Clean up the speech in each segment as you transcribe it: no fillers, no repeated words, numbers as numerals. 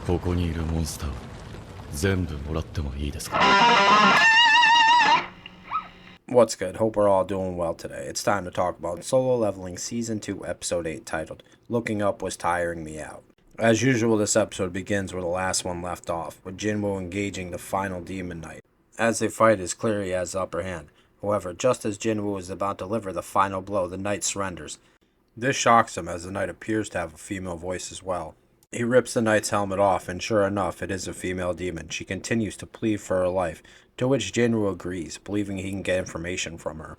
ここにいるモンスターを全部もらってもいいですか? What's good? Hope we're all doing well today. It's time to talk about Solo Leveling Season 2, Episode 8, titled, Looking Up Was Tiring Me Out. As usual, this episode begins where the last one left off, with Jinwoo engaging the final Demon Knight. As they fight, it's clear he has the upper hand. However, just as Jinwoo is about to deliver the final blow, the Knight surrenders. This shocks him, as the Knight appears to have a female voice as well. He rips the Knight's helmet off, and sure enough, it is a female demon. She continues to plead for her life, to which Jinwoo agrees, believing he can get information from her.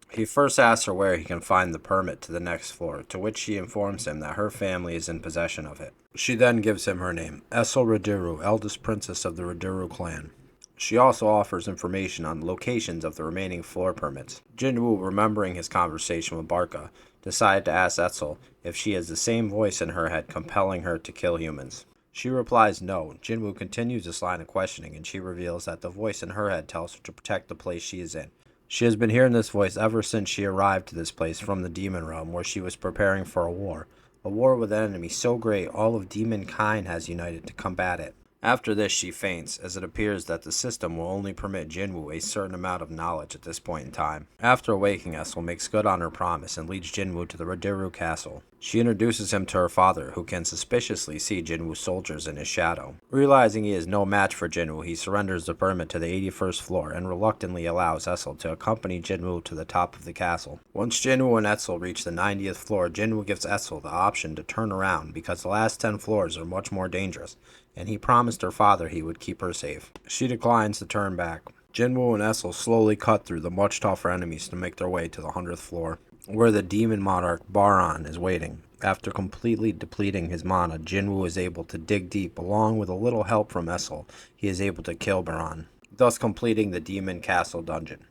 He first asks her where he can find the permit to the next floor, to which she informs him that her family is in possession of it. She then gives him her name, Essel Riduru, eldest princess of the Riduru clan. She also offers information on the locations of the remaining floor permits. Jinwoo, remembering his conversation with Barca, decided to ask Essel if she has the same voice in her head compelling her to kill humans. She replies no. Jinwoo continues this line of questioning, and she reveals that the voice in her head tells her to protect the place she is in. She has been hearing this voice ever since she arrived to this place from the demon realm, where she was preparing for a war with an enemy so great all of demonkind has united to combat it. After this, she faints, as it appears that the system will only permit Jinwoo a certain amount of knowledge at this point in time. After awaking, Essel makes good on her promise and leads Jinwoo to the Riduru castle. She introduces him to her father, who can suspiciously see Jinwoo's soldiers in his shadow. Realizing he is no match for Jinwoo, he surrenders the permit to the 81st floor and reluctantly allows Essel to accompany Jinwoo to the top of the castle. Once Jinwoo and Essel reach the 90th floor, Jinwoo gives Essel the option to turn around because the last 10 floors are much more dangerous, and he promised her father he would keep her safe. She declines to turn back. Jinwoo and Essel slowly cut through the much tougher enemies to make their way to the 100th floor, where the demon monarch Baran is waiting. After completely depleting his mana, Jinwoo is able to dig deep. Along with a little help from Essel, he is able to kill Baran, thus completing the demon castle dungeon.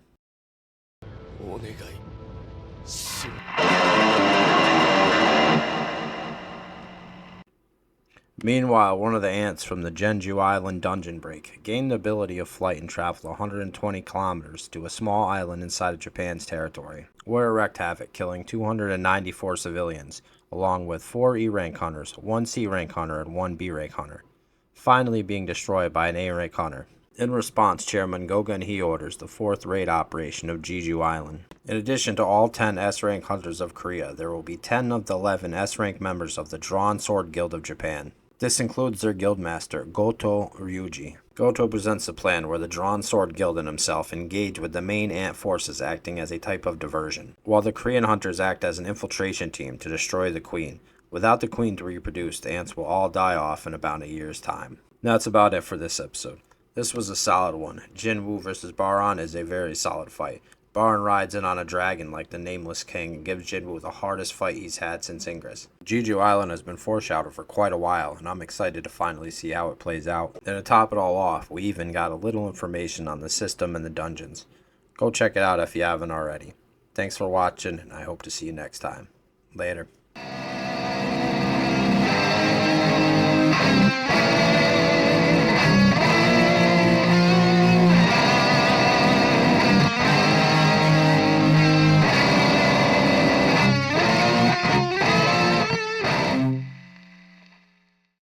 Meanwhile, one of the ants from the Genju Island dungeon break gained the ability of flight and traveled 120 kilometers to a small island inside of Japan's territory, where it wreaked havoc, killing 294 civilians, along with 4 E-rank hunters, 1 C-rank hunter, and 1 B-rank hunter, finally being destroyed by an A-rank hunter. In response, Chairman Gogen He orders the 4th raid operation of Jeju Island. In addition to all 10 S-rank hunters of Korea, there will be 10 of the 11 S-rank members of the Drawn Sword Guild of Japan. This includes their guildmaster, Goto Ryuji. Goto presents a plan where the Drawn Sword Guild and himself engage with the main ant forces acting as a type of diversion, while the Korean hunters act as an infiltration team to destroy the queen. Without the queen to reproduce, the ants will all die off in about a year's time. That's about it for this episode. This was a solid one. Jinwoo vs. Baran is a very solid fight. Baran rides in on a dragon like the Nameless King and gives Jinwoo the hardest fight he's had since Ingress. Jeju Island has been foreshadowed for quite a while, and I'm excited to finally see how it plays out. And to top it all off, we even got a little information on the system and the dungeons. Go check it out if you haven't already. Thanks for watching, and I hope to see you next time. Later.